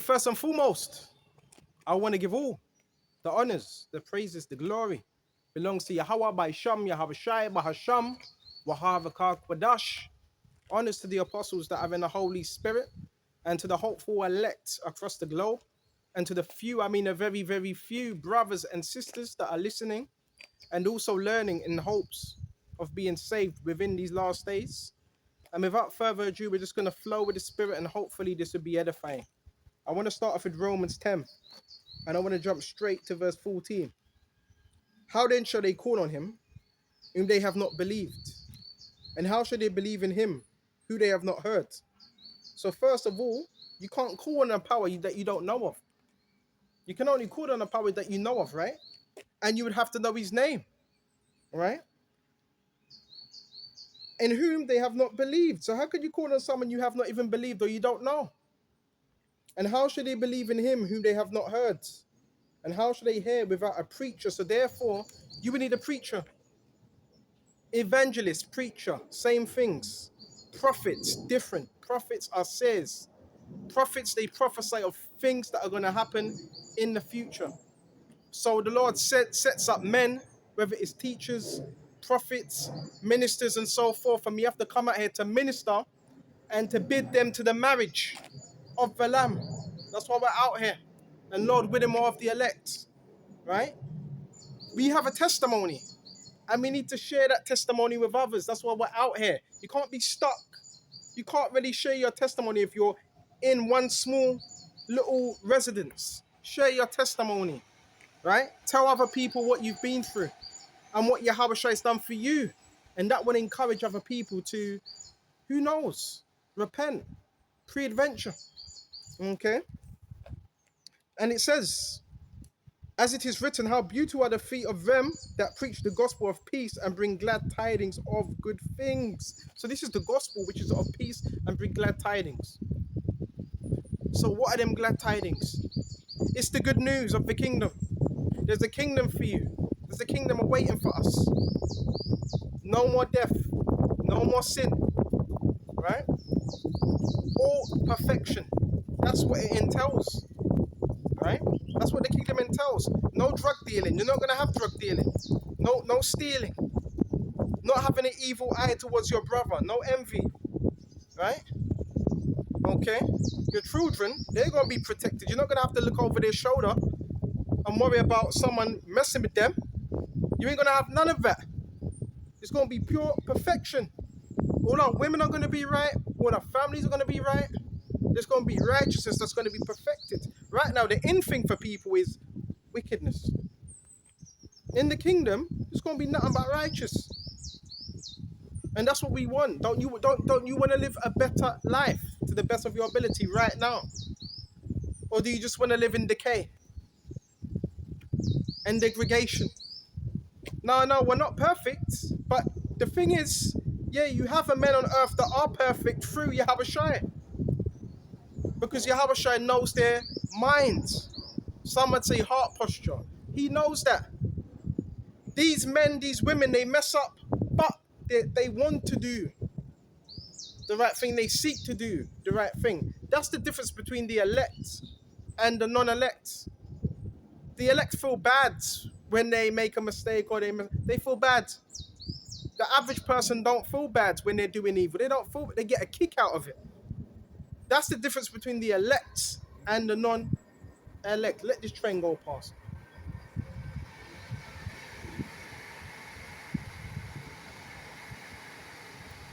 first and foremost, I want to give all the honors, the praises, the glory belongs to Yahweh by Sham, Yahawashi, Bahasham, Wahavakak, Wadash. Honors to the apostles that are in the Holy Spirit, and to the hopeful elect across the globe, and to the few, I mean a very, very few brothers and sisters that are listening and also learning in hopes of being saved within these last days. And without further ado, we're just going to flow with the Spirit, and hopefully this will be edifying. I want to start off with Romans 10, and I want to jump straight to verse 14. How then shall they call on him whom they have not believed? And how shall they believe in him who they have not heard? So first of all, you can't call on a power that you don't know of. You can only call on a power that you know of, right? And you would have to know his name, right? In whom they have not believed. So how could you call on someone you have not even believed or you don't know? And how should they believe in him whom they have not heard? And how should they hear without a preacher? So therefore, you would need a preacher. Evangelist, preacher, same things. Prophets, different. Prophets are seers. Prophets, they prophesy of things that are going to happen in the future. So the Lord sets up men, whether it's teachers, prophets, ministers, and so forth. And we have to come out here to minister and to bid them to the marriage of the Lamb. That's why we're out here. And Lord, with him more of the elect, right? We have a testimony, and we need to share that testimony with others. That's why we're out here. You can't be stuck. You can't really share your testimony if you're in one small little residence. Share your testimony, right? Tell other people what you've been through and what Yahawashi has done for you. And that will encourage other people to, who knows, repent, pre-adventure. Okay? And it says, as it is written, how beautiful are the feet of them that preach the gospel of peace and bring glad tidings of good things. So this is the gospel, which is of peace and bring glad tidings. So what are them glad tidings? It's the good news of the kingdom. There's a kingdom for you. There's a kingdom awaiting for us. No more death. No more sin. Right? All perfection. That's what it entails. Right? That's what the kingdom entails. No drug dealing. You're not going to have drug dealing. No stealing. Not having an evil eye towards your brother. No envy. Right? Okay? Your children, they're going to be protected. You're not going to have to look over their shoulder and worry about someone messing with them. You ain't going to have none of that. It's going to be pure perfection. All our women are going to be right. All our families are going to be right. There's going to be righteousness that's going to be perfected. Right now, the in thing for people is wickedness. In the kingdom, it's going to be nothing but righteous. And that's what we want. Don't you want to live a better life to the best of your ability right now? Or do you just want to live in decay and degradation? No, we're not perfect. But the thing is, yeah, you have a men on earth that are perfect through Yahawashi. Because Yahawashi knows their minds. Some would say heart posture. He knows that. These men, these women, they mess up, but they want to do the right thing. They seek to do the right thing. That's the difference between the elect and the non-elect. The elect feel bad when they make a mistake or they feel bad. The average person don't feel bad when they're doing evil. They get a kick out of it. That's the difference between the elect and the non-elect. Let this train go past.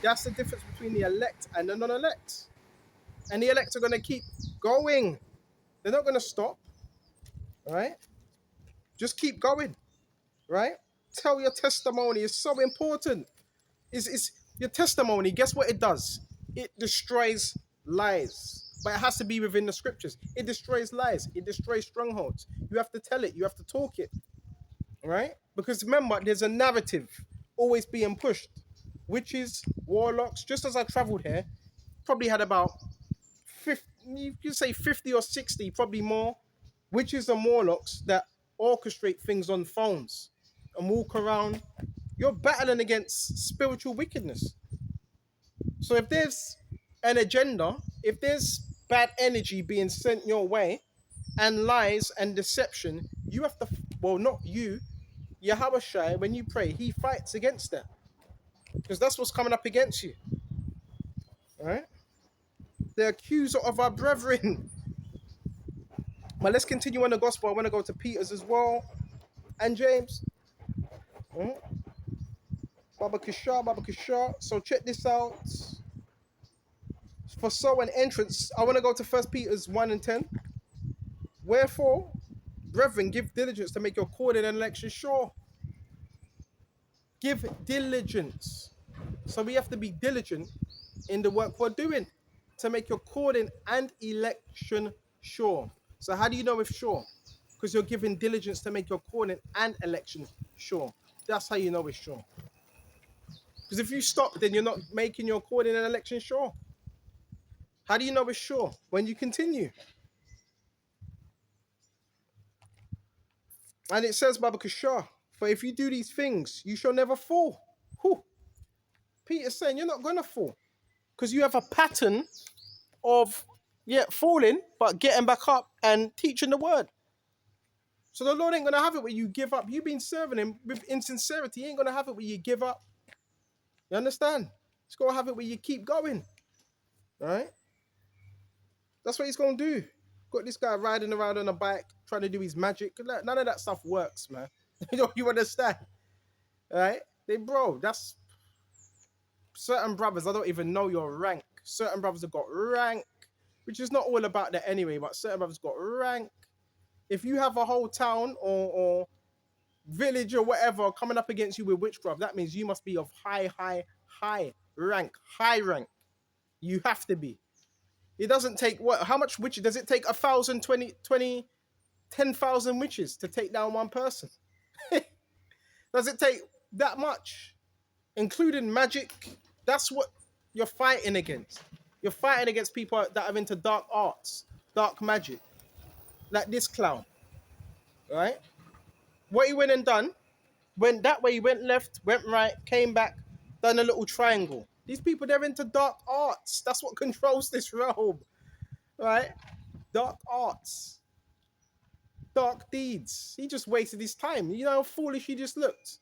That's the difference between the elect and the non-elect. And the elect are going to keep going. They're not going to stop. Right? Just keep going. Right? Tell your testimony. It's so important. It's your testimony. Guess what it does? It destroys lies. But it has to be within the scriptures. It destroys lies. It destroys strongholds. You have to tell it. You have to talk it. Right? Because remember, there's a narrative always being pushed. Witches, warlocks. Just as I traveled here, probably had about 50, you could say 50 or 60, probably more, witches and warlocks that orchestrate things on phones and walk around. You're battling against spiritual wickedness. So if there's an agenda, if there's bad energy being sent your way, and lies and deception, you have to, well, not you, Yahawashi, when you pray, he fights against that. Because that's what's coming up against you. Right? The accuser of our brethren. But let's continue on the gospel. I want to go to Peter's as well. And James. Baba Kishar, Baba Kishar. So check this out. For so an entrance, I want to go to 1 Peter's 1 and 10. Wherefore, brethren, give diligence to make your calling and election sure. Give diligence. So we have to be diligent in the work we're doing to make your calling and election sure. So how do you know if sure? Because you're giving diligence to make your calling and election sure. That's how you know it's sure. Because if you stop, then you're not making your calling and election sure. How do you know it's sure? When you continue. And it says, Baba Kishar, for if you do these things, you shall never fall. Whew. Peter's saying you're not going to fall. Because you have a pattern of, falling, but getting back up and teaching the word. So the Lord ain't going to have it where you give up. You've been serving him with insincerity. He ain't going to have it where you give up. You understand? He's going to have it where you keep going. Right? That's what he's going to do. Got this guy riding around on a bike, trying to do his magic. None of that stuff works, man. You understand? Right? That's certain brothers, I don't even know your rank. Certain brothers have got rank, which is not all about that anyway, but certain brothers got rank. If you have a whole town or village or whatever coming up against you with witchcraft, that means you must be of high rank. You have to be. It doesn't take what? How much witches? Does it take 1,000, 10,000 witches to take down one person? Does it take that much? Including magic? That's what you're fighting against. You're fighting against people that are into dark arts, dark magic. Like this clown. Right? What he went and done, went that way, he went left, went right, came back, done a little triangle. These people, they're into dark arts. That's what controls this realm. Right? Dark arts. Dark deeds. He just wasted his time. You know how foolish he just looked.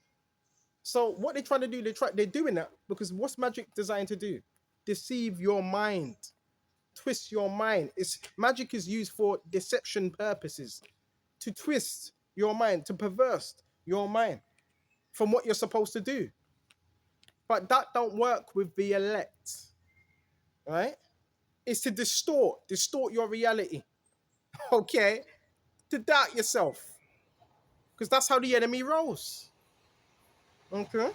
So what they're trying to do, they're doing that because what's magic designed to do? Deceive your mind. Twist your mind. Magic is used for deception purposes. To twist your mind, to perverse your mind from what you're supposed to do. But that don't work with the elect. Right? It's to distort your reality. Okay? To doubt yourself. Because that's how the enemy rolls. Okay?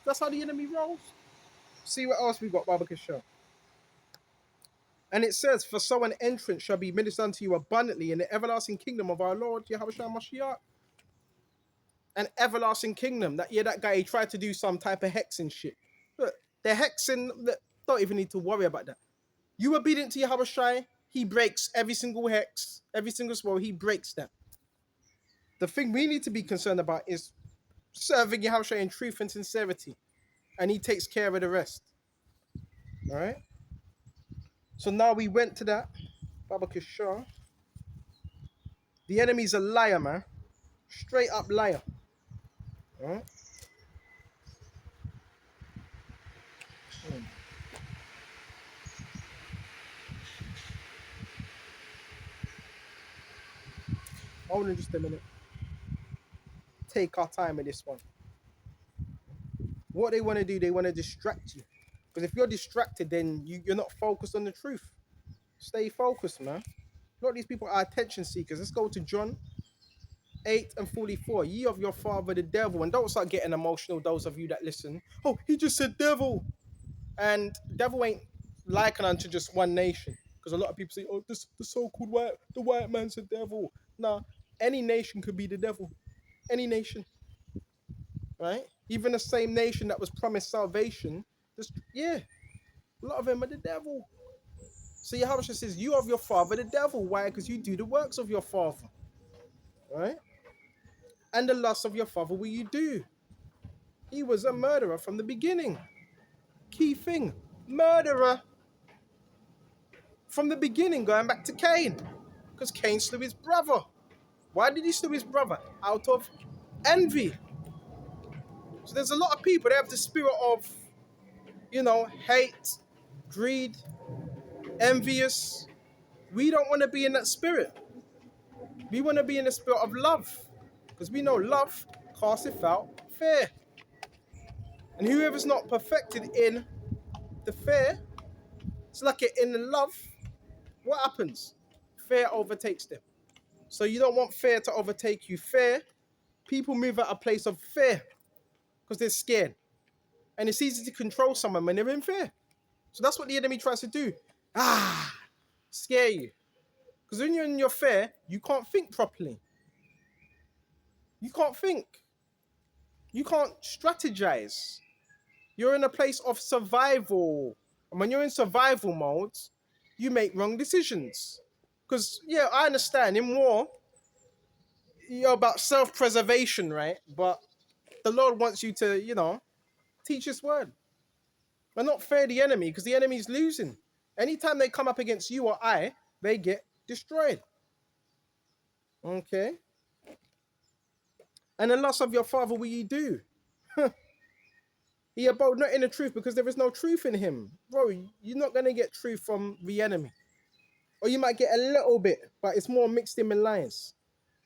That's how the enemy rolls. See what else we got, Baba Kishore. And it says, for so an entrance shall be ministered unto you abundantly in the everlasting kingdom of our Lord, Yahawashi Mashiach. An everlasting kingdom. That guy, he tried to do some type of hexing shit. Look, the hexing, don't even need to worry about that. You obedient to Yahawashi, he breaks every single hex, every single spell, he breaks them. The thing we need to be concerned about is serving Yahawashi in truth and sincerity. And he takes care of the rest. All right? So now we went to that. Baba Kishore. The enemy's a liar, man. Straight up liar. All right? Hold on just a minute. Take our time with this one. What they want to do, they want to distract you. Because if you're distracted, then you're not focused on the truth. Stay focused, man. A lot of these people are attention seekers. Let's go to John 8 and 44. Ye of your father the devil. And don't start getting emotional, those of you that listen. Oh, he just said devil. And devil ain't likened unto just one nation. Because a lot of people say, oh, the so-called white man's a devil. Nah, any nation could be the devil. Any nation. Right? Even the same nation that was promised salvation, a lot of them are the devil. So Yahawashi says, you of your father the devil. Why? Because you do the works of your father. Right? And the lust of your father will you do. He was a murderer from the beginning. Key thing. Murderer. from the beginning, going back to Cain, because Cain slew his brother. Why did he slew his brother? Out of envy. So there's a lot of people, they have the spirit of, hate, greed, envious. We don't want to be in that spirit. We want to be in the spirit of love, because we know love casteth out fear. And whoever's not perfected in the fear, it's like it in the love, what happens? Fear overtakes them. So you don't want fear to overtake you. Fear, people move at a place of fear because they're scared. And it's easy to control someone when they're in fear. So that's what the enemy tries to do. Scare you. Because when you're in your fear, you can't think properly. You can't think. You can't strategize. You're in a place of survival. And when you're in survival mode, you make wrong decisions. Because, yeah, I understand, in war, you're about self-preservation, right? But the Lord wants you to, teach his word. And not fear the enemy, because the enemy's losing. Anytime they come up against you or I, they get destroyed. Okay? And the lust of your father will ye do. He abode not in the truth, because there is no truth in him. Bro, you're not going to get truth from the enemy. Or you might get a little bit, but it's more mixed in with lies.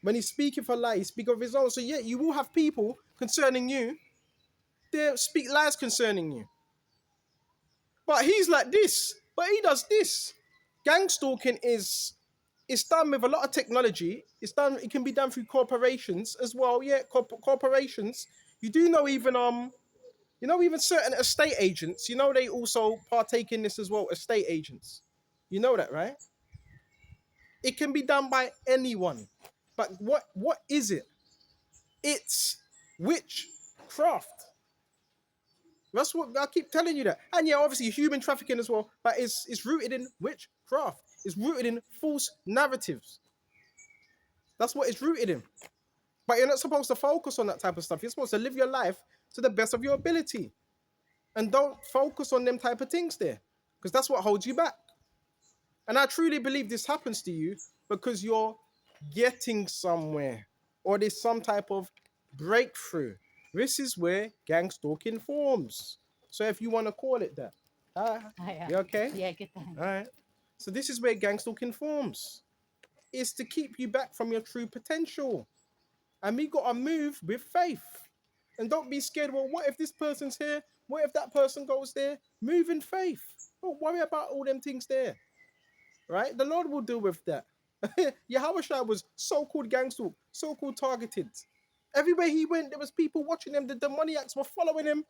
When he's speaking for lies, he speaks of his own. So yeah, you will have people concerning you, they speak lies concerning you. But he's like this, but he does this. Gang stalking is done with a lot of technology. It can be done through corporations as well. Yeah, corporations. You do know even certain estate agents, they also partake in this as well, estate agents. You know that, right? It can be done by anyone. But what is it? It's witchcraft. That's what I keep telling you that. And yeah, obviously human trafficking as well, but it's rooted in witchcraft. It's rooted in false narratives. That's what it's rooted in. But you're not supposed to focus on that type of stuff. You're supposed to live your life to the best of your ability. And don't focus on them type of things there, because that's what holds you back. And I truly believe this happens to you because you're getting somewhere, or there's some type of breakthrough. This is where gang stalking forms. So if you want to call it that. You okay? Yeah, good time. All right. So this is where gang stalking forms. It's to keep you back from your true potential. And we got to move with faith. And don't be scared. Well, what if this person's here? What if that person goes there? Move in faith. Don't worry about all them things there. Right? The Lord will deal with that. Yahawashi was so-called gangster, so-called targeted. Everywhere he went, there was people watching him. The demoniacs were following him.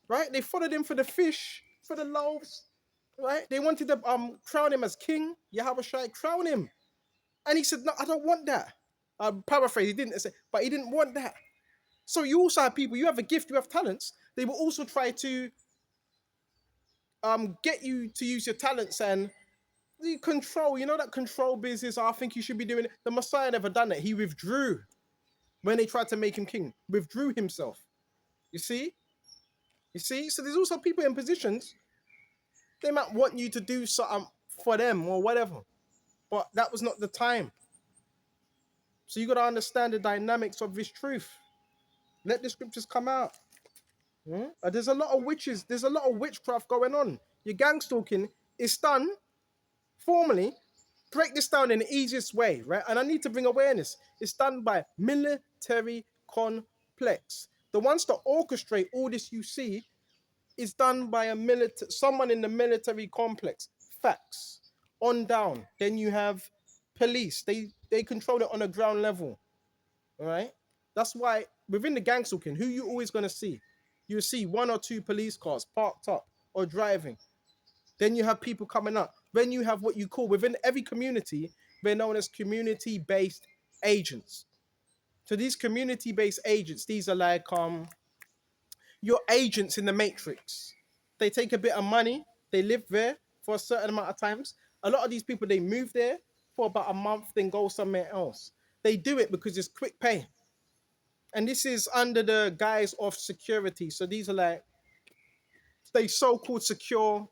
Right? They followed him for the fish, for the loaves. Right? They wanted to crown him as king. Yahawashi crown him. And he said, no, I don't want that. Paraphrase, he didn't say, but he didn't want that. So you also have people, you have a gift, you have talents. They will also try to get you to use your talents and the control. You know that control business, I think you should be doing it. The Messiah never done it. He withdrew when they tried to make him king. Withdrew himself. You see? You see? So there's also people in positions, they might want you to do something for them or whatever. But that was not the time. So you got to understand the dynamics of this truth. Let the scriptures come out. There's a lot of witches. There's a lot of witchcraft going on. Your gang stalking is done formally. Break this down in the easiest way, right? And I need to bring awareness. It's done by military complex. The ones that orchestrate all this you see is done by someone in the military complex. Facts. On down. Then you have police. They control it on a ground level. All right? That's why within the gang stalking, who you always going to see? You'll see one or two police cars parked up or driving. Then you have people coming up. Then you have what you call, within every community, they're known as community-based agents. So these community-based agents, these are like your agents in the matrix. They take a bit of money, they live there for a certain amount of times. A lot of these people, they move there for about a month, then go somewhere else. They do it because it's quick pay. And this is under the guise of security. So these are like, they so-called secure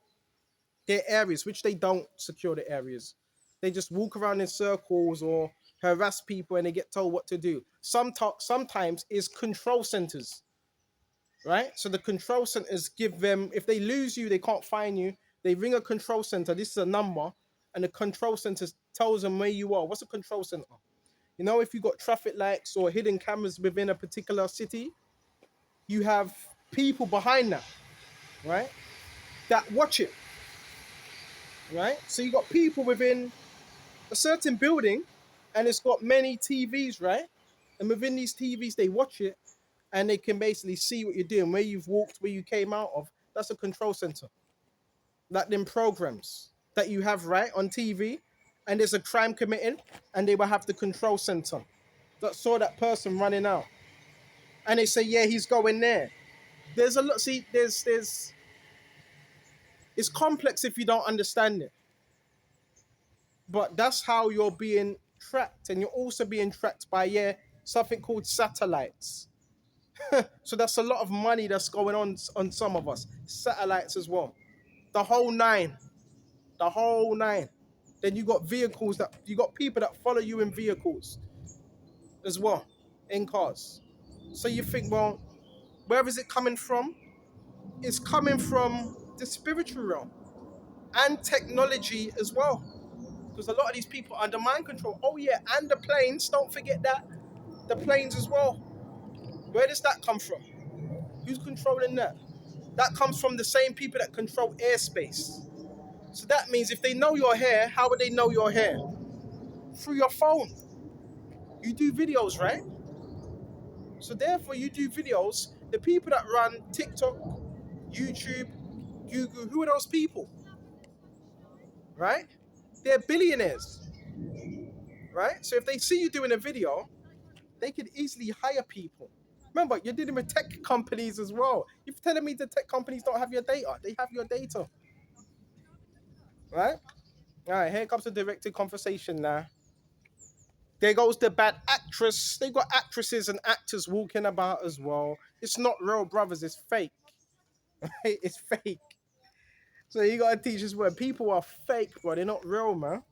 their areas, which they don't secure the areas. They just walk around in circles or harass people and they get told what to do. Sometimes it's control centers, right? So the control centers give them, if they lose you, they can't find you. They ring a control center. This is a number, and the control center tells them where you are. What's a control center? You know, if you got traffic lights or hidden cameras within a particular city, you have people behind that, right? That watch it, right? So you got people within a certain building, and it's got many TVs, right? And within these TVs, they watch it, and they can basically see what you're doing, where you've walked, where you came out of. That's a control center. Like them programs that you have, right, on TV, and there's a crime committed, and they will have the control center that saw that person running out, and they say, yeah, he's going there. There's a lot. See, there's it's complex if you don't understand it, but that's how you're being tracked, and you're also being tracked by something called satellites. So that's a lot of money that's going on some of us. Satellites as well. The whole nine. The whole nine. Then you got vehicles you got people that follow you in vehicles as well, in cars. So you think, well, where is it coming from? It's coming from the spiritual realm and technology as well. Because a lot of these people are under mind control. Oh yeah, and the planes, don't forget that. The planes as well. Where does that come from? Who's controlling that? That comes from the same people that control airspace. So that means if they know you're here, how would they know you're here? Through your phone. You do videos, right? So therefore you do videos. The people that run TikTok, YouTube, Google, who are those people? Right? They're billionaires. Right? So if they see you doing a video, they could easily hire people. Remember, you're dealing with tech companies as well. You're telling me the tech companies don't have your data. They have your data. Right? All right, here comes the directed conversation now. There goes the bad actress. They got actresses and actors walking about as well. It's not real, brothers. It's fake. It's fake. So you got to teach us where people are fake, bro. They're not real, man.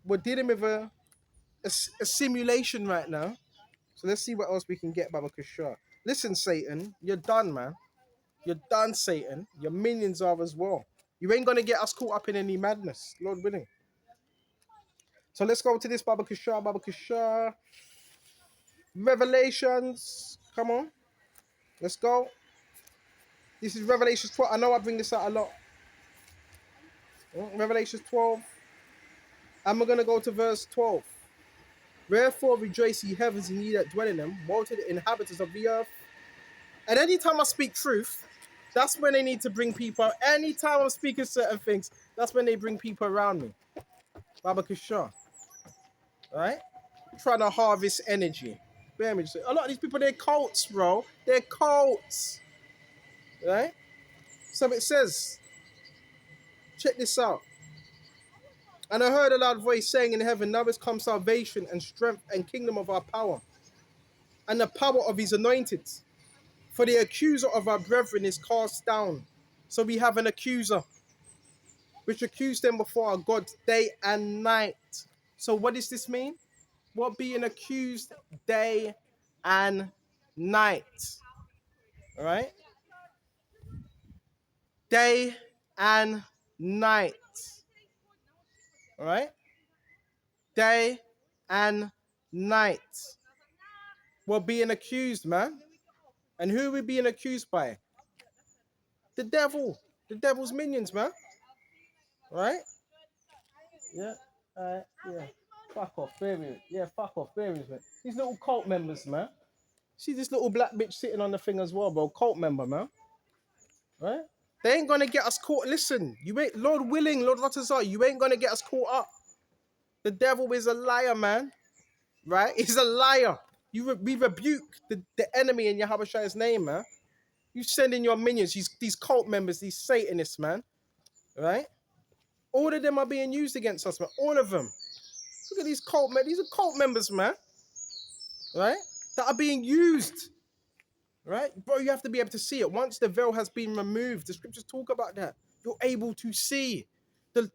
We're dealing with a simulation right now. So let's see what else we can get, Baba Kushar. Listen, Satan, you're done, man. You're done, Satan. Your minions are as well. You ain't going to get us caught up in any madness, Lord willing. So let's go to this Baba Kushar, Baba Kushar. Revelations. Come on. Let's go. This is Revelations 12. I know I bring this out a lot. Revelations 12. And we're going to go to verse 12. Wherefore rejoice ye heavens and ye that dwell in them. Woe to the inhabitants of the earth. And anytime I speak truth, that's when they need to bring people. Anytime I'm speaking certain things, that's when they bring people around me. Baba Kushar. Right? Trying to harvest energy. A lot of these people, they're cults, bro. They're cults. Right? So it says, check this out. And I heard a loud voice saying in heaven, now is come salvation and strength and kingdom of our power, and the power of his anointed. For the accuser of our brethren is cast down. So we have an accuser, which accused them before our God day and night. So what does this mean? What being accused day and night? All right? Day and night. All right? Day and night. We're being accused, man. And who are we being accused by? The devil. The devil's minions, man. Right? Yeah. Yeah. Fuck off, variant. Yeah, fuck off, variants, man. These little cult members, man. See this little black bitch sitting on the thing as well, bro. Cult member, man. Right? They ain't gonna get us caught. Listen, you ain't, Lord willing, Lord Ratazar, you ain't gonna get us caught up. The devil is a liar, man. Right? He's a liar. We rebuke the enemy in Yahawashi's name, man. You send in your minions, these cult members, these Satanists, man. Right? All of them are being used against us, man. All of them. Look at these cult members. These are cult members, man. Right? That are being used. Right? Bro, you have to be able to see it. Once the veil has been removed, the scriptures talk about that. You're able to see the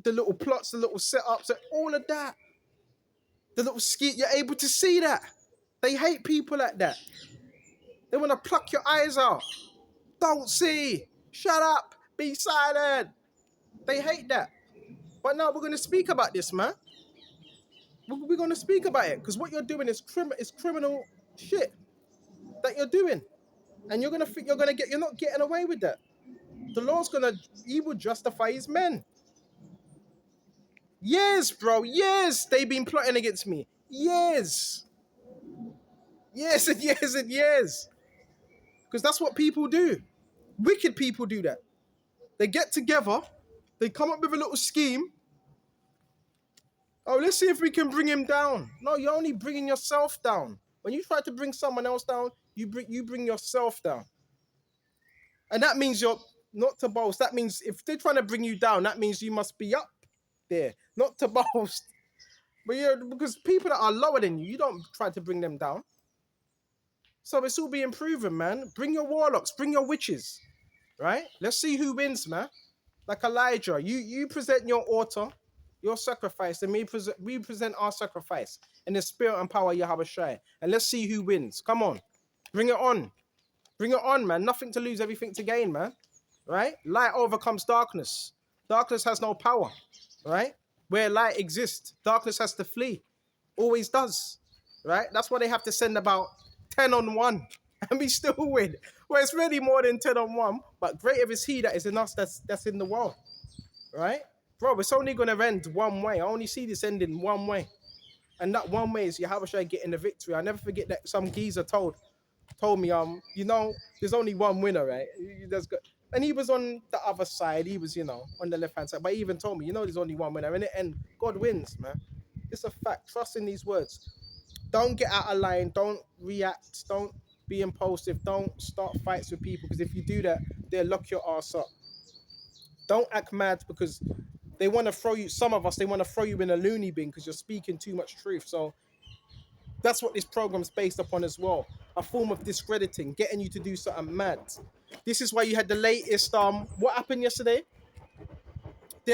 little plots, the little setups, and all of that. The little ski, you're able to see that. They hate people like that. They want to pluck your eyes out. Don't see. Shut up. Be silent. They hate that. But now we're going to speak about this, man. We're going to speak about it because what you're doing is criminal shit that you're doing. And you're going to think you're not getting away with that. The Lord's he will justify his men. Years, bro, years they've been plotting against me. Years. Years and years and years. Because that's what people do. Wicked people do that. They get together, they come up with a little scheme. Oh, let's see if we can bring him down. No, you're only bringing yourself down. When you try to bring someone else down, you bring yourself down. And that means you're not to boast. That means if they're trying to bring you down, that means you must be up there, not to boast. But because people that are lower than you, you don't try to bring them down. So it's all being proven, man. Bring your warlocks, bring your witches, right? Let's see who wins, man. Like Elijah, you present your altar, your sacrifice, and we present our sacrifice in the spirit and power of Yahawashi. And let's see who wins. Come on. Bring it on. Bring it on, man. Nothing to lose, everything to gain, man. Right? Light overcomes darkness. Darkness has no power, right? Where light exists, darkness has to flee. Always does, right? That's why they have to send about 10 on 1 and we still win. Well, it's really more than 10 on 1, but greater is he that is in us that's in the world, right? Bro, it's only going to end one way. I only see this ending one way. And that one way is Yahawashi getting the victory. I never forget that some geezer told me, there's only one winner, right? And he was on the other side. He was, on the left-hand side. But he even told me, there's only one winner. And God wins, man. It's a fact. Trust in these words. Don't get out of line. Don't react. Don't be impulsive. Don't start fights with people. Because if you do that, they'll lock your ass up. Don't act mad because they want to throw you. Some of us, they want to throw you in a loony bin because you're speaking too much truth. So that's what this program's based upon as well. A form of discrediting, getting you to do something mad. This is why you had the latest, what happened yesterday?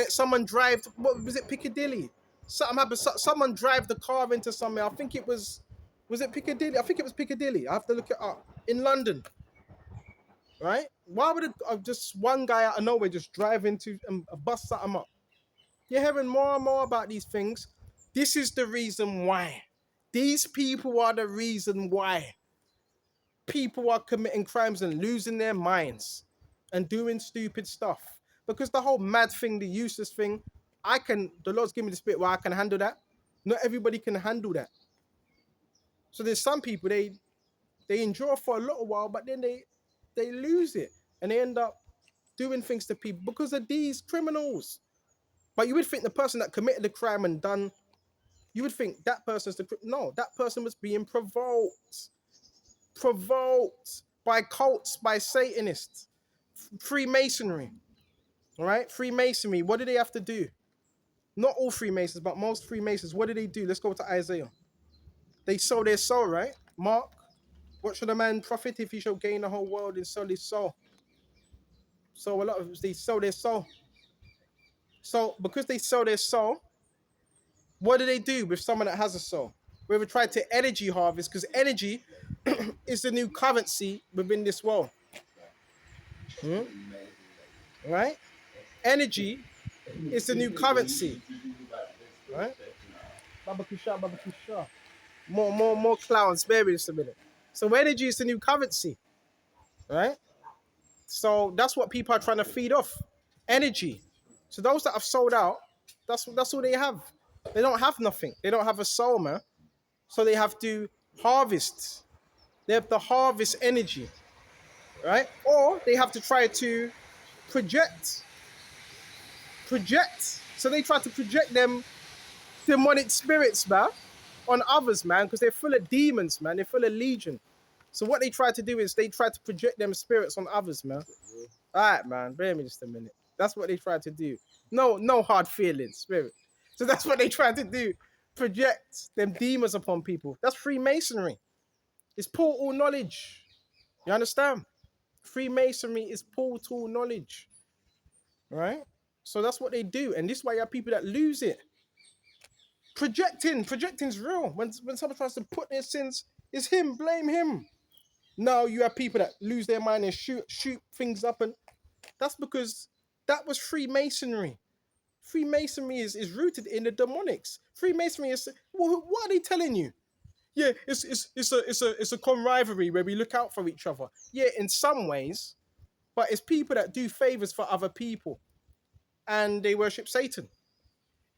Someone drive, what was it, Piccadilly? Something happened, someone drive the car into somewhere. I think it was it Piccadilly? I think it was Piccadilly. I have to look it up. In London, right? Why would just one guy out of nowhere just drive into and bust something up? You're hearing more and more about these things. This is the reason why. These people are the reason why people are committing crimes and losing their minds and doing stupid stuff. Because the whole mad thing, the useless thing, the Lord's given me the spirit where I can handle that. Not everybody can handle that. So there's some people, they endure for a little while, but then they lose it. And they end up doing things to people because of these criminals. But you would think the person that committed the crime and done, you would think that person's no, that person was being provoked by cults, by Satanists, Freemasonry, all right? Freemasonry, what do they have to do? Not all Freemasons, but most Freemasons, what do they do? Let's go to Isaiah. They sold their soul, right? Mark, what should a man profit if he shall gain the whole world and sell his soul? So a lot of they sell their soul. So because they sell their soul, what do they do with someone that has a soul? We ever tried to energy harvest, because energy is the new currency within this world. Right? Energy is the new currency. Right? Babakusha. More clowns. Bear with us a minute. So energy is the new currency. Right? So that's what people are trying to feed off. Energy. So those that have sold out, that's all they have. They don't have nothing. They don't have a soul, man. So they have to harvest. They have to harvest energy, right? Or they have to try to project. So they try to project them demonic spirits, man, on others, man, because they're full of demons, man. They're full of legion. So what they try to do is they try to project them spirits on others, man. All right, man. Bear me just a minute. That's what they try to do. No hard feelings, spirit. So that's what they try to do. Project them demons upon people. That's Freemasonry. It's portal knowledge. You understand? Freemasonry is portal knowledge. right? So that's what they do. And this is why you have people that lose it. Projecting's real. When someone tries to put their sins, it's him, blame him. No, you have people that lose their mind and shoot things up, and that's because that was Freemasonry. Freemasonry is rooted in the demonics. Freemasonry is, well, what are they telling you? Yeah, it's a camaraderie where we look out for each other. Yeah, in some ways, but it's people that do favors for other people, and they worship Satan.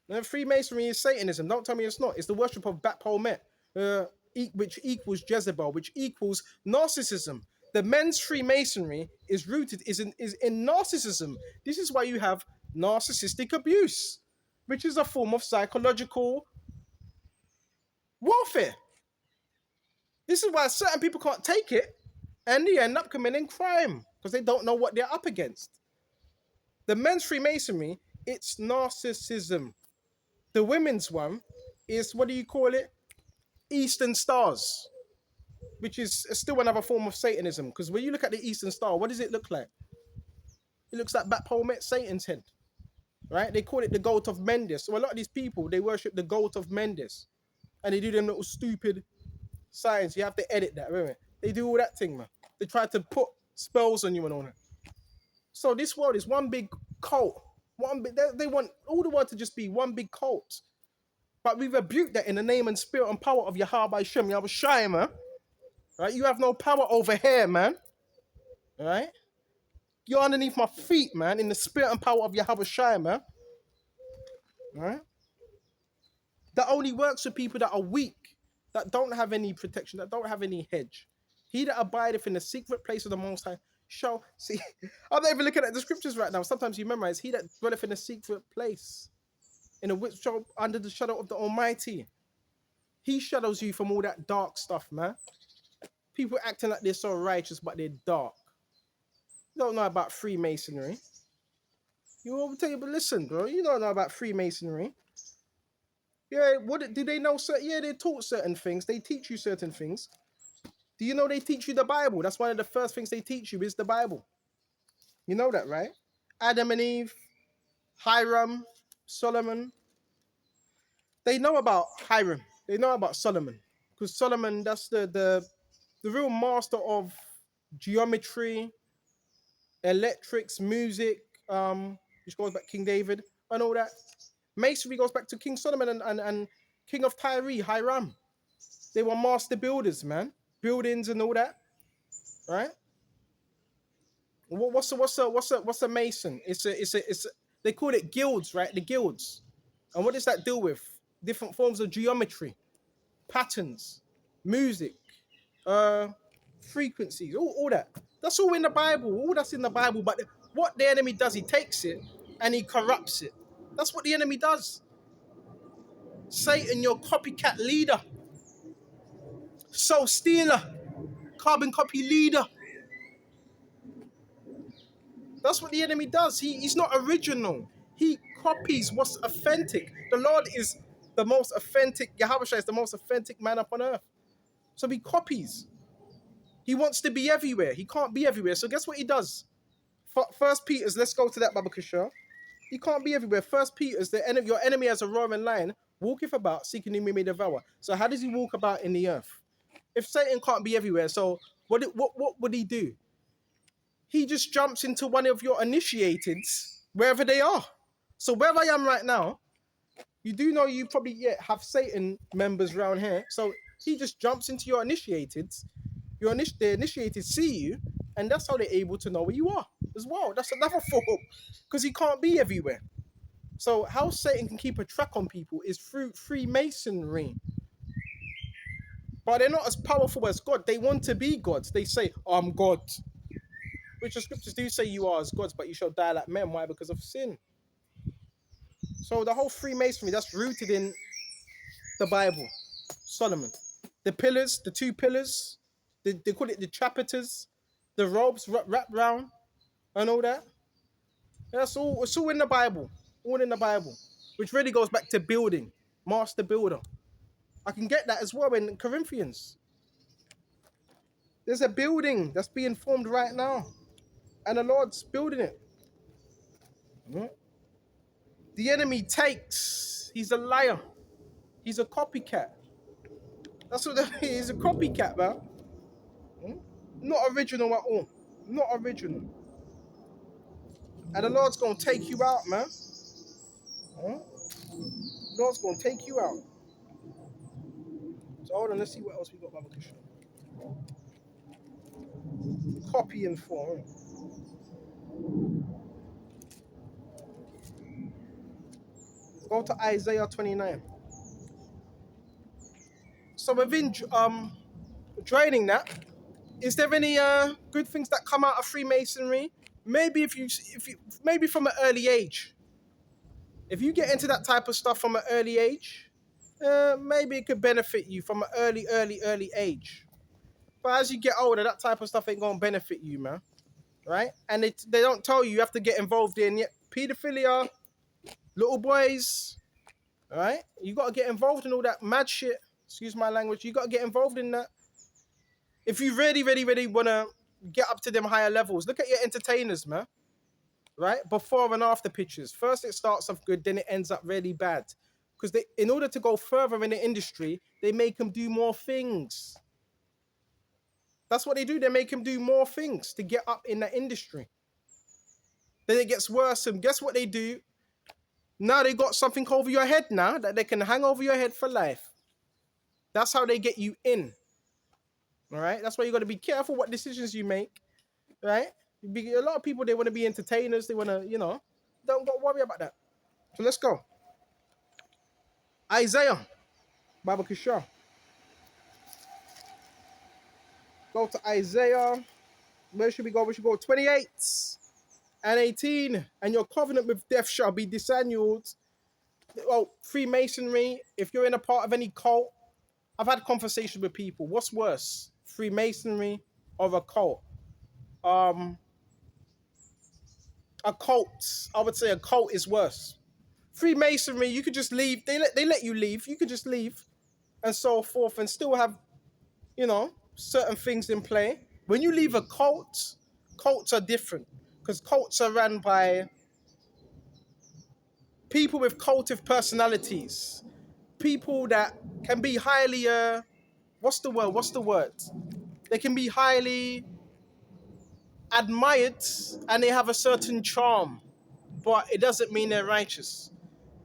And Freemasonry is Satanism. Don't tell me it's not. It's the worship of Baphomet, which equals Jezebel, which equals narcissism. The men's Freemasonry is rooted is in narcissism. This is why you have narcissistic abuse, which is a form of psychological warfare. This is why certain people can't take it, and they end up committing crime because they don't know what they're up against. The men's Freemasonry, it's narcissism. The women's one is, what do you call it? Eastern Stars, which is still another form of Satanism. Because when you look at the Eastern Star, what does it look like? It looks like Baphomet, Satan's head, right? They call it the goat of Mendes. So a lot of these people, they worship the goat of Mendes, and they do them little stupid signs. You have to edit that, remember? They do all that thing, man. They try to put spells on you and all that. So this world is one big cult. They want all the world to just be one big cult. But we rebuke that in the name and spirit and power of Yahawashi, man. Right? You have no power over here, man. Right? You're underneath my feet, man, in the spirit and power of Yahawashi, man. Right? That only works for people that are weak, that don't have any protection, that don't have any hedge. He that abideth in the secret place of the Most High shall see. I'm not even looking at the scriptures right now. Sometimes you memorize, he that dwelleth in the secret place, in the which shall under the shadow of the Almighty. He shadows you from all that dark stuff, man. People acting like they're so righteous, but they're dark. You don't know about Freemasonry. You will tell you, but listen, bro, you don't know about Freemasonry. Yeah, do they know? Yeah, they taught certain things. They teach you certain things. Do you know they teach you the Bible? That's one of the first things they teach you is the Bible. You know that, right? Adam and Eve, Hiram, Solomon. They know about Hiram. They know about Solomon. Because Solomon, that's the real master of geometry, electrics, music, which goes back to King David and all that. Masonry goes back to King Solomon and King of Tyre, Hiram. They were master builders, man. Buildings and all that, right? What's a mason? It's a they call it guilds, right? The guilds. And what does that deal with? Different forms of geometry, patterns, music, frequencies, all that. That's all in the Bible. All that's in the Bible. But what the enemy does, he takes it and he corrupts it. That's what the enemy does. Satan, your copycat leader, soul stealer, carbon copy leader. That's what the enemy does. He's not original. He copies what's authentic. The Lord is the most authentic. Yahawashi is the most authentic man upon earth. So he copies. He wants to be everywhere. He can't be everywhere. So guess what he does? First Peter's, let's go to that, Baba Kushal. He can't be everywhere. First Peter's, your enemy as a roaring lion, walketh about, seeking whom he may devour. So how does he walk about in the earth? If Satan can't be everywhere, so what would he do? He just jumps into one of your initiateds, wherever they are. So where I am right now, you do know you probably have Satan members around here. So he just jumps into your initiateds. The initiated see you, and that's how they're able to know where you are as well. That's another form, because he can't be everywhere. So how Satan can keep a track on people is through Freemasonry. But they're not as powerful as God. They want to be gods. They say, I'm God. Which the scriptures do say you are as gods, but you shall die like men. Why? Because of sin. So the whole Freemasonry, that's rooted in the Bible. Solomon. The pillars, the two pillars, they call it the chapiters, the robes wrapped round, and all that. That's all. It's all in the Bible. All in the Bible. Which really goes back to building. Master builder. I can get that as well in Corinthians. There's a building that's being formed right now. And the Lord's building it. Mm. The enemy takes. He's a liar. He's a copycat. That's what he's a copycat, man. Mm. Not original at all. Not original. And the Lord's gonna take you out, man. Mm. The Lord's gonna take you out. So hold on, let's see what else we got, Baba Krishna. Copy and form. Go to Isaiah 29. So within draining that, is there any good things that come out of Freemasonry? Maybe if you maybe from an early age. If you get into that type of stuff from an early age, maybe it could benefit you from an early age. But as you get older, that type of stuff ain't gonna benefit you, man. Right? And they don't tell you have to get involved in yet pedophilia, little boys. Right? You gotta get involved in all that mad shit. Excuse my language. You gotta get involved in that. If you really wanna get up to them higher levels, look at your entertainers, man. Right? Before and after pictures. First it starts off good, then it ends up really bad. Because in order to go further in the industry, they make them do more things. That's what they do. They make them do more things to get up in that industry. Then it gets worse. And guess what they do? Now they got something over your head now that they can hang over your head for life. That's how they get you in. All right? That's why you got to be careful what decisions you make. Right? A lot of people, they want to be entertainers. They want to, don't worry about that. So let's go. Isaiah. Baba Kishar. Go to Isaiah. Where should we go? We should go 28 and 18. And your covenant with death shall be disannulled. Oh, Freemasonry. If you're in a part of any cult, I've had conversations with people. What's worse, Freemasonry or a cult? A cult. I would say a cult is worse. Freemasonry, you could just leave. They let you leave. You could just leave, and so forth, and still have, certain things in play. When you leave a cult, cults are different because cults are run by people with cultive personalities, people that can be highly what's the word? They can be highly admired and they have a certain charm, but it doesn't mean they're righteous.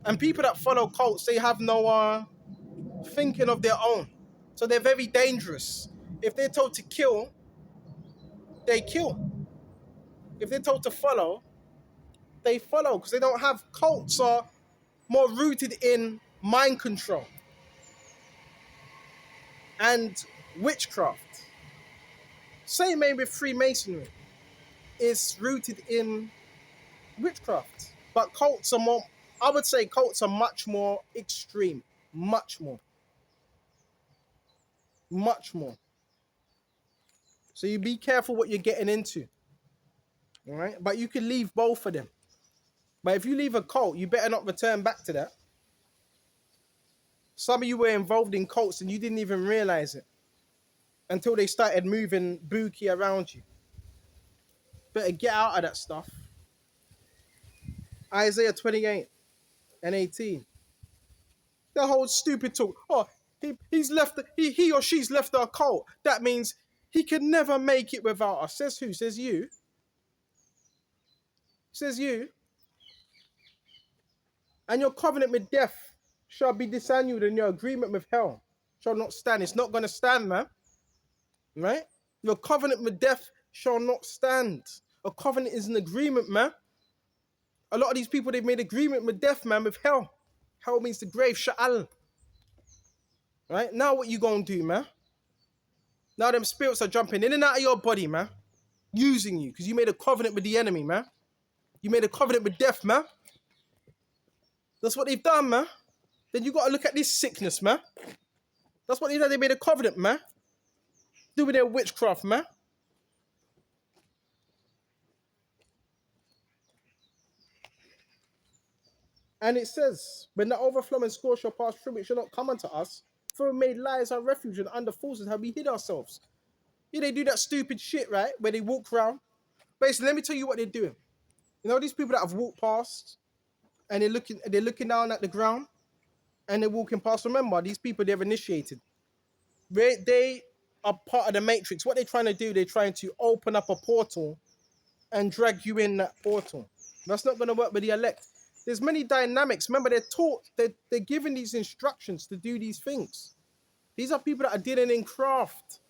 And people that follow cults, they have no thinking of their own, so they're very dangerous. If they're told to kill, they kill. If they're told to follow, they follow, because they don't have. Cults are more rooted in mind control and witchcraft. Same way with Freemasonry. It's rooted in witchcraft. But cults are more, I would say cults are much more extreme. Much more. Much more. So you be careful what you're getting into. All right? But you can leave both of them. But if you leave a cult, you better not return back to that. Some of you were involved in cults and you didn't even realize it until they started moving Buki around you. Better get out of that stuff. Isaiah 28 and 18. The whole stupid talk. Oh, he's left. He or she's left our cult. That means he can never make it without us. Says who? Says you. Says you. And your covenant with death shall be disannulled, and your agreement with hell shall not stand. It's not going to stand, man. Right? Your covenant with death shall not stand. A covenant is an agreement, man. A lot of these people, they've made agreement with death, man, with hell. Hell means the grave, sha'al. Right? Now what you gonna do, man? Now them spirits are jumping in and out of your body, man. Using you, because you made a covenant with the enemy, man. You made a covenant with death, man. That's what they've done, man. Then you gotta look at this sickness, man. That's what they done. They made a covenant, man. Doing their witchcraft, man. And it says, when the overflowing scourge shall pass through, it shall not come unto us. For we made lies our refuge, and under falsehood have we hid ourselves. Yeah, they do that stupid shit, right? Where they walk around. Basically, let me tell you what they're doing. You know these people that have walked past and they're looking down at the ground and they're walking past. Remember, these people they've initiated. They are part of the matrix. What they're trying to do, they're trying to open up a portal and drag you in that portal. That's not going to work with the elect. There's many dynamics. Remember, they're taught, they're given these instructions to do these things. These are people that are dealing in craft,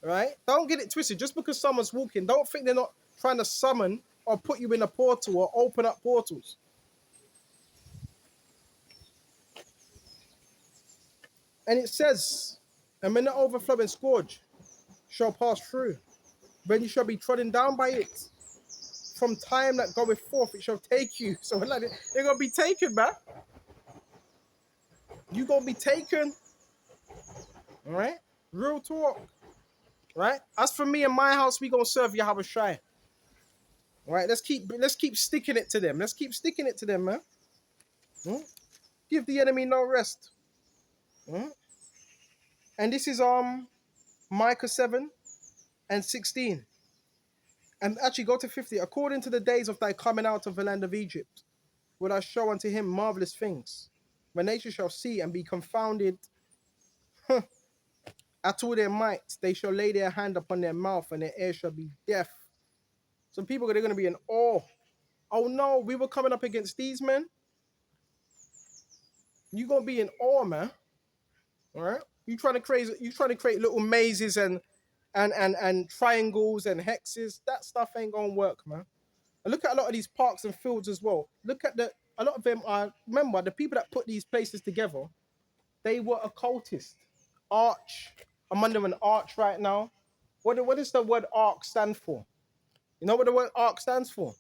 right? Don't get it twisted. Just because someone's walking, don't think they're not trying to summon or put you in a portal or open up portals. And it says, and when the overflowing scourge shall pass through, when you shall be trodden down by it, from time that goeth forth, it shall take you. So like, they're going to be taken, man. You're going to be taken. All right? Real talk. Right? As for me and my house, we going to serve Yahawashi. All right? Let's keep sticking it to them. Let's keep sticking it to them, man. Give the enemy no rest. And this is Micah 7 and 16. And actually go to 50. According to the days of thy coming out of the land of Egypt, will I show unto him marvelous things. When nations shall see and be confounded at all their might, they shall lay their hand upon their mouth and their ears shall be deaf. Some people, they're going to be in awe. Oh no, we were coming up against these men. You're going to be in awe, man. All right? You trying to create little mazes and triangles and hexes. That stuff ain't going to work, man. And look at a lot of these parks and fields as well. Look at a lot of them are, remember, the people that put these places together, they were occultists. Arch. I'm under an arch right now. What does the word arc stand for? You know what the word arc stands for?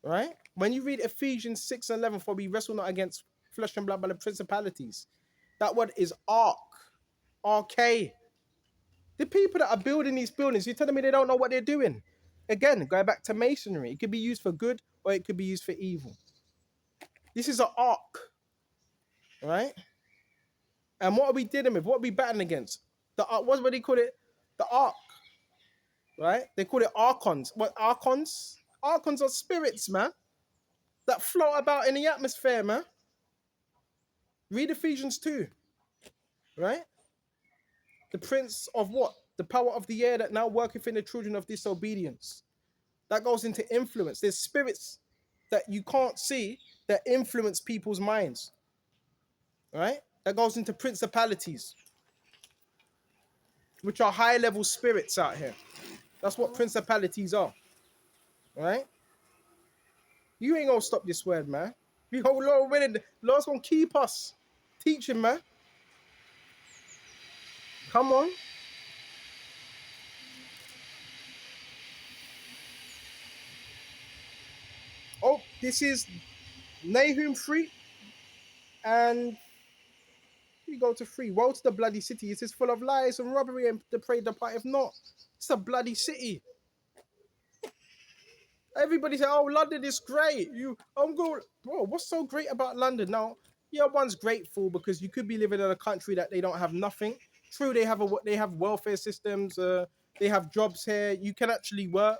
Right? When you read Ephesians 6:11, for we wrestle not against flesh and blood, but the principalities. That word is arc. Arcade. The people that are building these buildings, you're telling me they don't know what they're doing. Again, going back to masonry, it could be used for good or it could be used for evil. This is an arc, right? And what are we dealing with? What are we battling against? The arc, what do they call it? The arc, right? They call it archons. What archons? Archons are spirits, man, that float about in the atmosphere, man. Read Ephesians 2, right? The prince of what? The power of the air that now worketh in the children of disobedience. That goes into influence. There's spirits that you can't see that influence people's minds, right? That goes into principalities, which are high-level spirits out here. That's what principalities are, right? You ain't gonna stop this word, man. We hold Lord winning. Lord's gonna keep us teaching, man. Come on. Oh, this is Nahum 3, and we go to 3. Woe to the bloody city. It is full of lies and robbery, and the prey departeth not. It's a bloody city. Everybody say, oh, London is great. I'm going, bro, what's so great about London? Now, yeah, one's grateful because you could be living in a country that they don't have nothing. True, they have welfare systems. They have jobs here. You can actually work,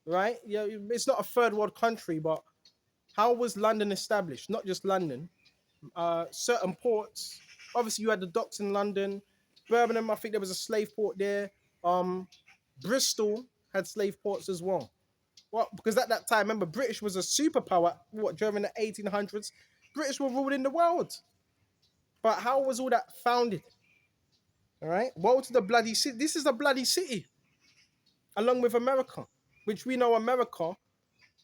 right? Yeah, it's not a third world country, but how was London established? Not just London. Certain ports. Obviously, you had the docks in London. Birmingham, I think there was a slave port there. Bristol had slave ports as well. Well, because at that time, remember, British was a superpower. What, during the 1800s, British were ruling the world. But how was all that founded? All right. Woe to the bloody city. This is a bloody city, along with America, which we know America.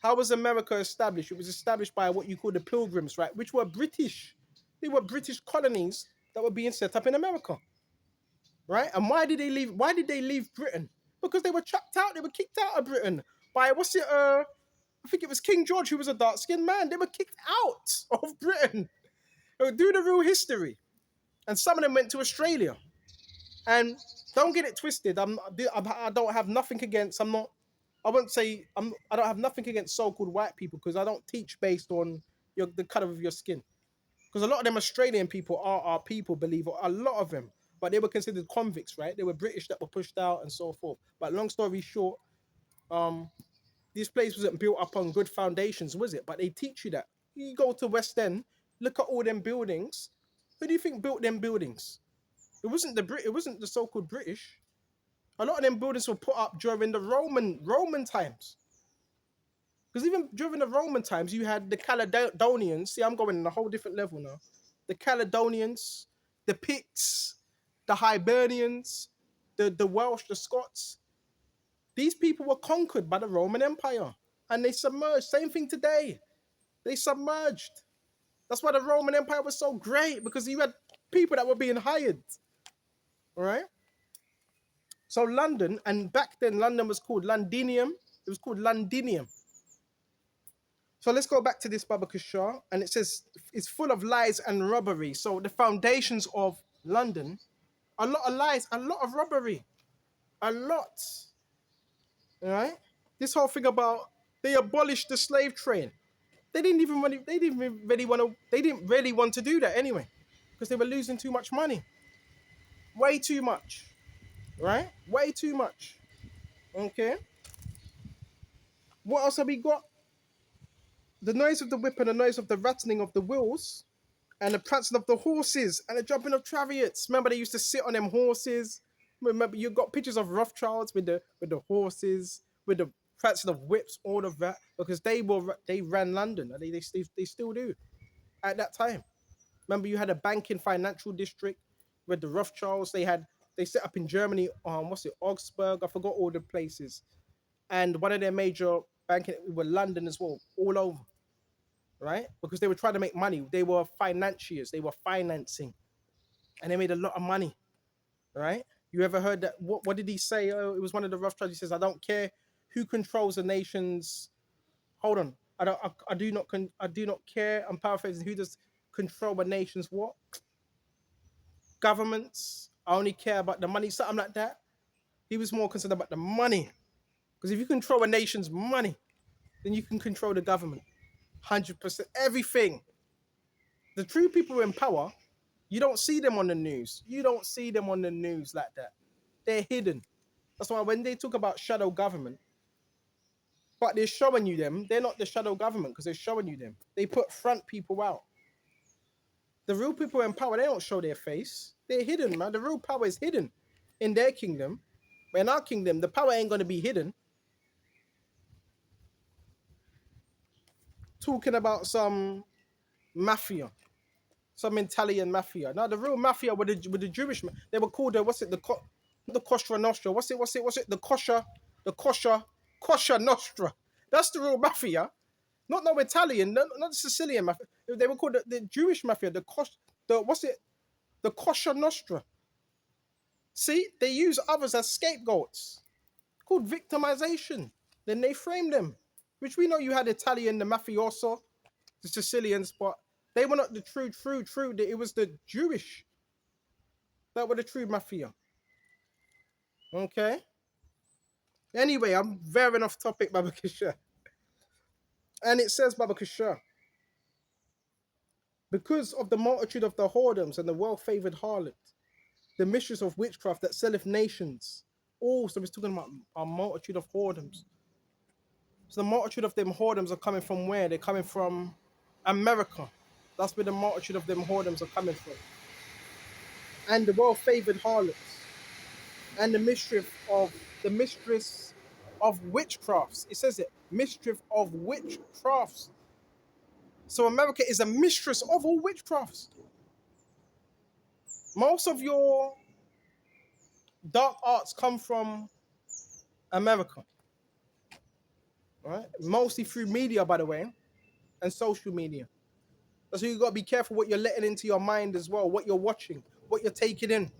How was America established? It was established by what you call the Pilgrims, right? Which were British. They were British colonies that were being set up in America, right? And why did they leave? Why did they leave Britain? Because they were chucked out. They were kicked out of Britain by I think it was King George, who was a dark-skinned man. They were kicked out of Britain. Do the real history. And some of them went to Australia. And don't get it twisted. I don't have nothing against, I don't have nothing against so-called white people because I don't teach based on the color of your skin. Because a lot of them Australian people are our people, believe it, a lot of them. But they were considered convicts, right? They were British that were pushed out and so forth. But long story short, This place wasn't built up on good foundations, was it? But they teach you that. You go to West End, look at all them buildings. Who do you think built them buildings? It wasn't the so-called British. A lot of them buildings were put up during the Roman times. Because even during the Roman times, you had the Caledonians. See, I'm going in a whole different level now. The Caledonians, the Picts, the Hibernians, the Welsh, the Scots. These people were conquered by the Roman Empire and they submerged. Same thing today. They submerged. That's why the Roman Empire was so great, because you had people that were being hired. All right. So London, and back then London was called Londinium. It was called Londinium. So let's go back to this Baba Kushar, and it says it's full of lies and robbery. So the foundations of London, a lot of lies, a lot of robbery, a lot. All right. This whole thing about they abolished the slave trade. They didn't really want to do that anyway, because they were losing too much money. Way too much. Right? Way too much. Okay. What else have we got? The noise of the whip and the noise of the rattling of the wheels and the prancing of the horses and the jumping of chariots. Remember, they used to sit on them horses. Remember, you got pictures of Rothschilds with the horses, with the prancing of whips, all of that, because they ran London. They still do at that time. Remember, you had a banking financial district with the Rothschilds. They set up in Germany. Augsburg? I forgot all the places. And one of their major banking were London as well, all over, right? Because they were trying to make money. They were financiers. They were financing, and they made a lot of money, right? You ever heard that? What did he say? Oh, it was one of the Rothschilds. He says, "I don't care who controls the nation's." Hold on. I do not care. I'm paraphrasing. Who does control a nation's what? Governments. I only care about the money. Something like that. He was more concerned about the money. Because if you control a nation's money, then you can control the government. 100%. Everything. The true people in power, you don't see them on the news. You don't see them on the news like that. They're hidden. That's why when they talk about shadow government, but they're showing you them, they're not the shadow government because they're showing you them. They put front people out. The real people in power, they don't show their face. They're hidden, man. The real power is hidden in their kingdom. But in our kingdom, the power ain't going to be hidden. Talking about some mafia, some Italian mafia. Now, the real mafia were the Jewish. They were called the Kosher Nostra. What's it? Kosher Nostra. That's the real mafia. Not no Italian, not the Sicilian mafia. They were called the Jewish mafia. The Kosher Nostra. See, they use others as scapegoats. Called victimization. Then they frame them, which we know you had Italian, the mafioso, the Sicilians, but they were not the true. It was the Jewish that were the true mafia. Okay. Anyway, I'm veering off topic, Baba Kisha. And it says, Baba Kisha, because of the multitude of the whoredoms and the well-favored harlot, the mistress of witchcraft that selleth nations. So it's talking about a multitude of whoredoms. So the multitude of them whoredoms are coming from where? They're coming from America. That's where the multitude of them whoredoms are coming from. And the well-favored harlots. And the mistress of witchcrafts. It says it. Mistress of witchcrafts. So America is a mistress of all witchcrafts. Most of your dark arts come from America. Right? Mostly through media, by the way, and social media. So you got to be careful what you're letting into your mind as well, what you're watching, what you're taking in.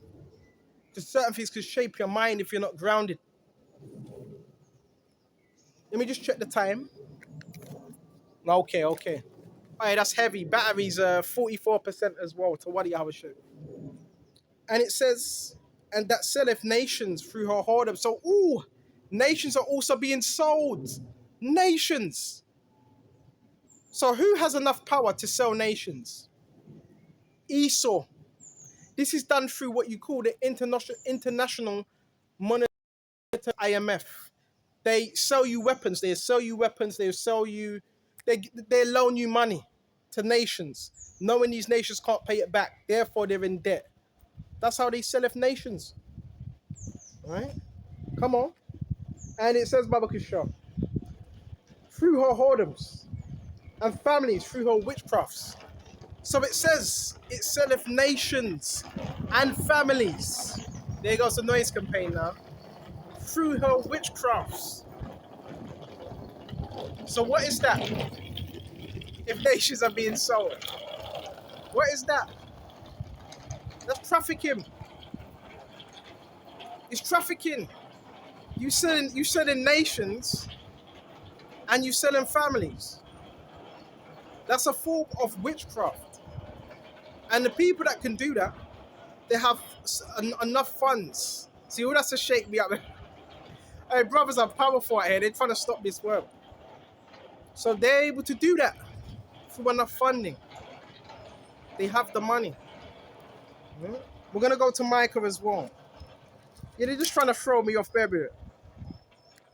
Because certain things can shape your mind if you're not grounded. Let me just check the time. Okay. All right, that's heavy. Batteries 44% as well to what Yahawashi. And it says, and that selleth nations through her whoredom. So, nations are also being sold. Nations. So who has enough power to sell nations? Esau. This is done through what you call the International Monetary IMF. They sell you weapons. They sell you weapons. They sell you. They loan you money to nations, knowing these nations can't pay it back. Therefore, they're in debt. That's how they sell off nations. Right? Come on. And it says, Baba Kishar, through her whoredoms and families, through her witchcrafts. So it says, it selleth nations and families. There goes the noise campaign now. Through her witchcrafts. So what is that? If nations are being sold, what is that? That's trafficking. It's trafficking. You selling nations and you selling families. That's a form of witchcraft. And the people that can do that, they have enough funds. See, all that's to shake me up. Hey, brothers are powerful out here. They're trying to stop this world. So they're able to do that through enough funding. They have the money. We're going to go to Micah as well. Yeah, they're just trying to throw me off baby.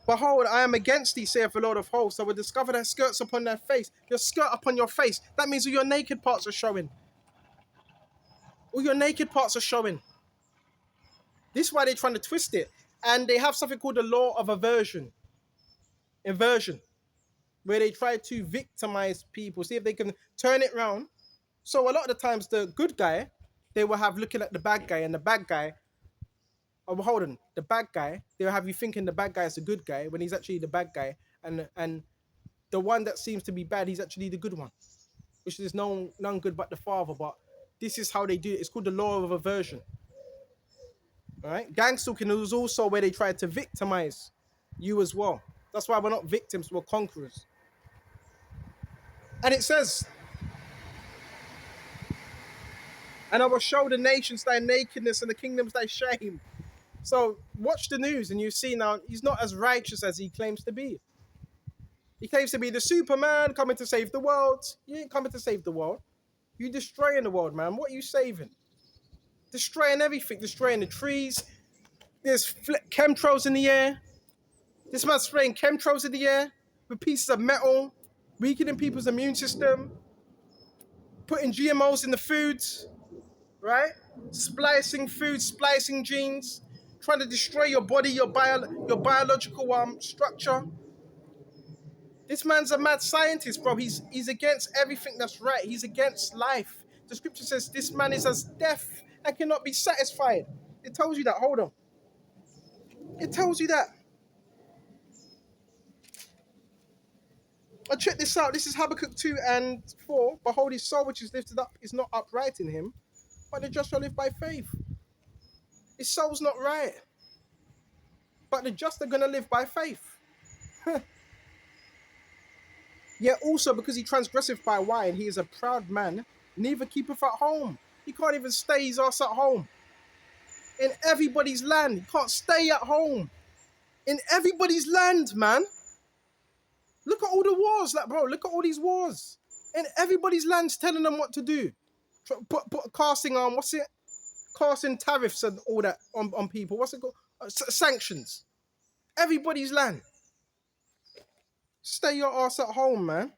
Behold, I am against thee, saith the Lord of hosts. I will discover their skirts upon their face. Your skirt upon your face. That means all your naked parts are showing. All your naked parts are showing. This is why they're trying to twist it. And they have something called the law of aversion. Inversion. Where they try to victimize people. See if they can turn it around. So a lot of the times the good guy, they will have looking at the bad guy. And the bad guy, the bad guy, they'll have you thinking the bad guy is the good guy when he's actually the bad guy. And the one that seems to be bad, he's actually the good one. Which is none good but the Father. But this is how they do it. It's called the law of aversion. All right? Gang stalking is also where they try to victimize you as well. That's why we're not victims, we're conquerors. And it says, and I will show the nations thy nakedness and the kingdoms thy shame. So watch the news and you see now he's not as righteous as he claims to be. He claims to be the Superman coming to save the world. You ain't coming to save the world. You're destroying the world, man. What are you saving? Destroying everything. Destroying the trees. There's chemtrails in the air. This man's spraying chemtrails in the air with pieces of metal, weakening people's immune system, putting GMOs in the foods, right? Splicing food, splicing genes, trying to destroy your body, your biological structure. This man's a mad scientist, bro. He's against everything that's right. He's against life. The scripture says this man is as deaf and cannot be satisfied. It tells you that. Hold on. It tells you that. Check this out. This is Habakkuk 2:4. Behold, his soul which is lifted up is not upright in him, but the just shall live by faith. His soul's not right, but the just are going to live by faith. Yet also because he transgresseth by wine, he is a proud man, neither keepeth at home. He can't even stay his ass at home. In everybody's land, he can't stay at home. In everybody's land, man. Look at all the wars, like, bro. Look at all these wars. In everybody's land's telling them what to do. Put casting on, casting tariffs and all that on people. What's it called? Sanctions. Everybody's land. Stay your ass at home, man.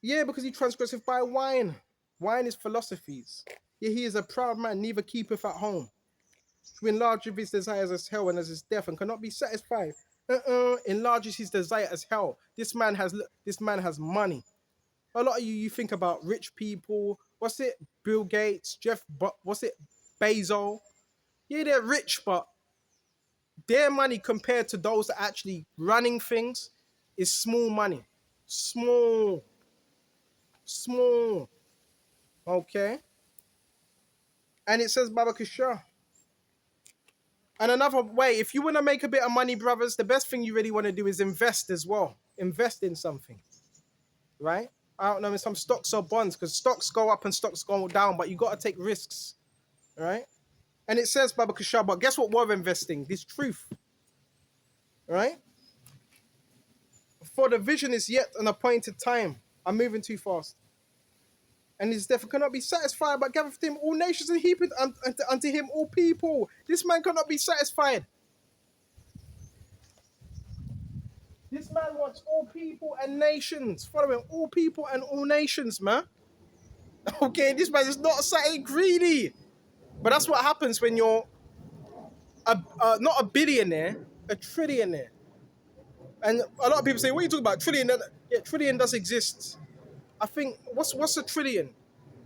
Yeah, because he transgresseth by wine. Wine is philosophies. Yeah, he is a proud man, neither keepeth at home. Who enlargeth his desires as hell and as his death, and cannot be satisfied. Enlarges his desire as hell. This man has money. A lot of you think about rich people. What's it? Bill Gates, Bezos. Yeah, they're rich, but their money compared to those that actually running things is small money. Small. Okay. And it says Baba Kishar. And another way, if you want to make a bit of money, brothers, the best thing you really want to do is invest as well. Invest in something. Right? I don't know, in some stocks or bonds, because stocks go up and stocks go down, but you got to take risks. Right? And it says, Baba Kishar, but guess what we're investing? This truth. Right? For the vision is yet an appointed time. I'm moving too fast. And his death cannot be satisfied, but gathereth him all nations and heapeth unto him all people. This man cannot be satisfied. This man wants all people and nations. Following all people and all nations, man. Okay, this man is not something greedy. But that's what happens when you're not a billionaire, a trillionaire. And a lot of people say, what are you talking about? Trillion? Yeah, trillion does exist. I think, what's a trillion?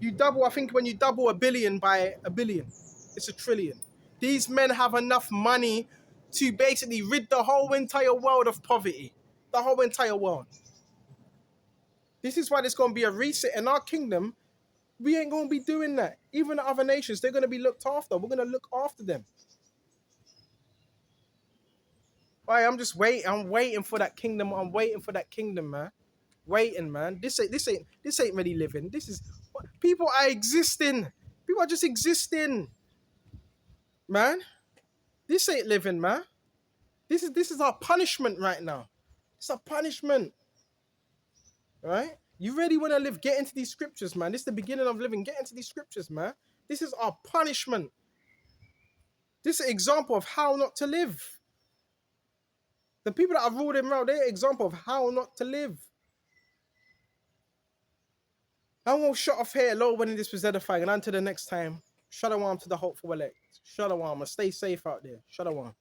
You double, I think when you double a billion by a billion, it's a trillion. These men have enough money to basically rid the whole entire world of poverty. The whole entire world. This is why there's going to be a reset in our kingdom. We ain't going to be doing that. Even the other nations, they're going to be looked after. We're going to look after them. Right, I'm just waiting. I'm waiting for that kingdom. I'm waiting for that kingdom, man. Waiting, man. This ain't really living. This is people are existing. People are just existing, man. This ain't living, man. This is our punishment right now. It's a punishment, right? You really want to live? Get into these scriptures, man. This is the beginning of living. Get into these scriptures, man. This is our punishment. This is an example of how not to live. The people that are ruling around, they're an example of how not to live. I'm going to shut off here, Lord, when this was edifying. And until the next time, shalom to the hopeful elect. Shalom. Stay safe out there. Shalom.